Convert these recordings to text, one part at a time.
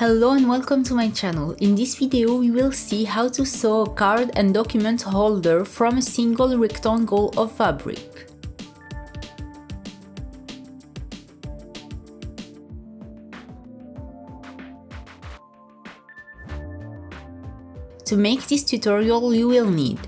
Hello and welcome to my channel. In this video we will see how to sew a card and document holder from a single rectangle of fabric. To make this tutorial you will need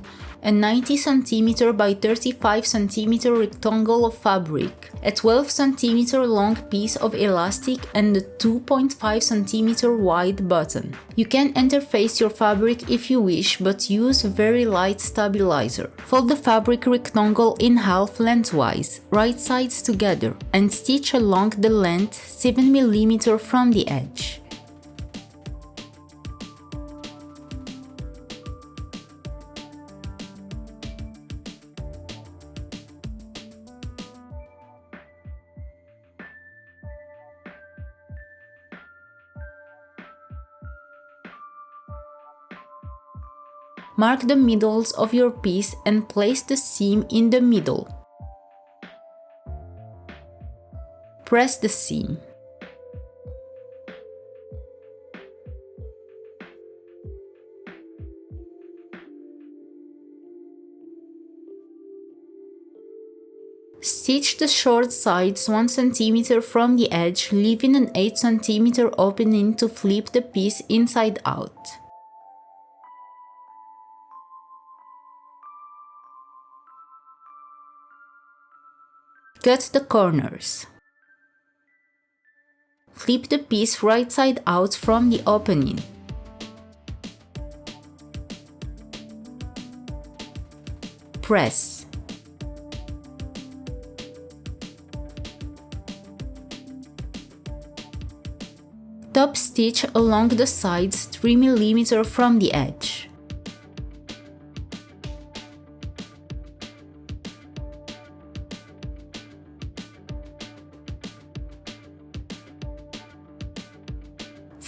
a 90 cm by 35 cm rectangle of fabric, a 12 cm long piece of elastic and a 2.5 cm wide button. You can interface your fabric if you wish, but use very light stabilizer. Fold the fabric rectangle in half lengthwise, right sides together, and stitch along the length 7 mm from the edge. Mark the middles of your piece and place the seam in the middle. Press the seam. Stitch the short sides 1 cm from the edge, leaving an 8 cm opening to flip the piece inside out. Cut the corners. Flip the piece right side out from the opening. Press. Top stitch along the sides 3 mm from the edge.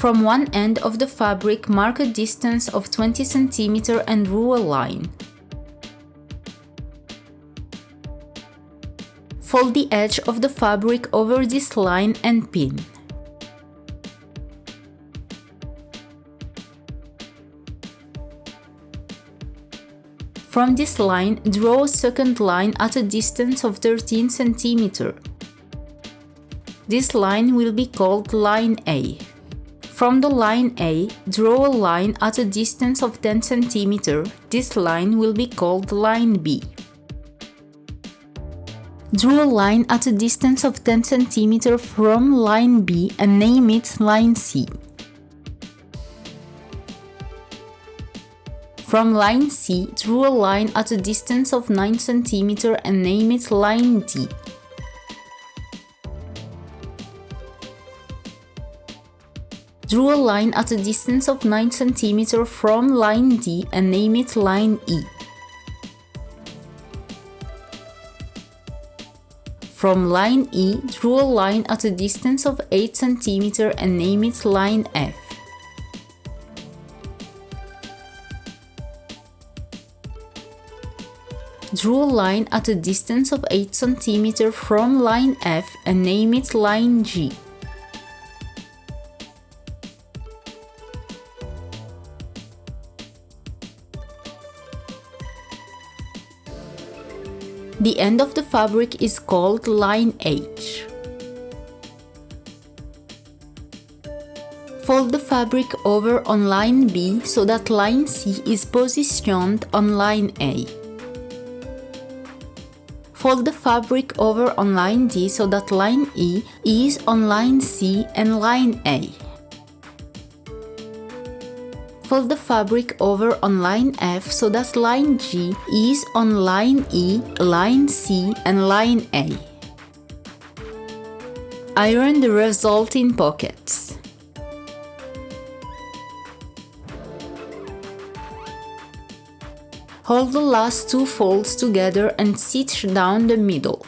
From one end of the fabric, mark a distance of 20 cm and draw a line. Fold the edge of the fabric over this line and pin. From this line, draw a second line at a distance of 13 cm. This line will be called line A. From the line A, draw a line at a distance of 10 cm. This line will be called line B. Draw a line at a distance of 10 cm from line B and name it line C. From line C, draw a line at a distance of 9 cm and name it line D. Draw a line at a distance of 9 cm from line D and name it line E. From line E, draw a line at a distance of 8 cm and name it line F. Draw a line at a distance of 8 cm from line F and name it line G. The end of the fabric is called line H. Fold the fabric over on line B so that line C is positioned on line A. Fold the fabric over on line D so that line E is on line C and line A. Fold the fabric over on line F so that line G is on line E, line C and line A. Iron the resulting pockets. Hold the last two folds together and stitch down the middle.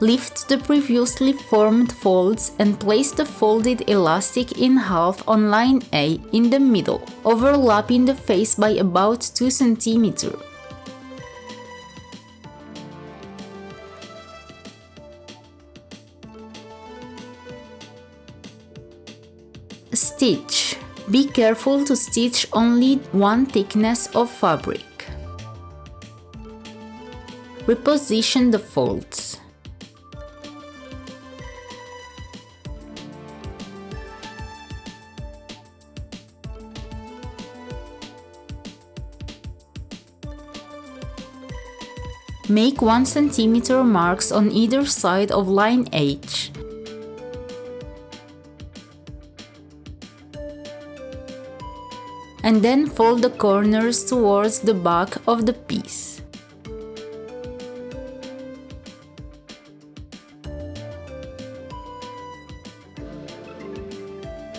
Lift the previously formed folds and place the folded elastic in half on line A in the middle. overlapping the face by about 2 cm. Stitch. Be careful to stitch only one thickness of fabric. Reposition the folds. Make 1 cm marks on either side of line H. And then fold the corners towards the back of the piece.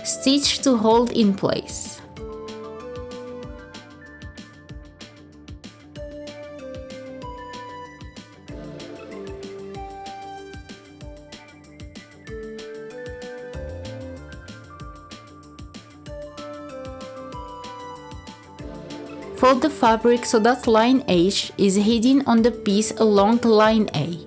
Stitch to hold in place. Fold the fabric so that line H is hidden on the piece along line A.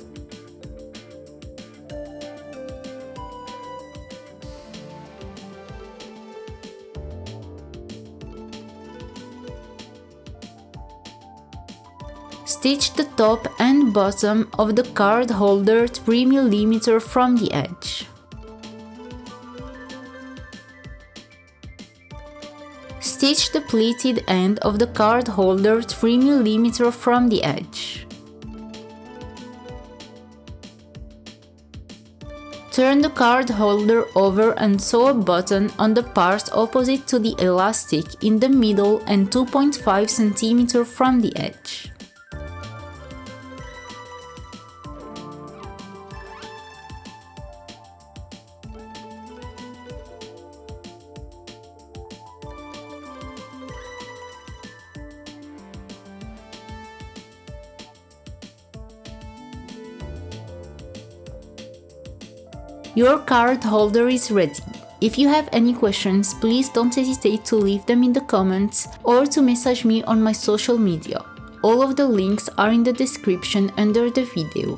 Stitch the top and bottom of the card holder 3 mm from the edge. Stitch the pleated end of the card holder 3 mm from the edge. Turn the card holder over and sew a button on the part opposite to the elastic in the middle and 2.5 cm from the edge. Your card holder is ready. If you have any questions, please don't hesitate to leave them in the comments or to message me on my social media. All of the links are in the description under the video.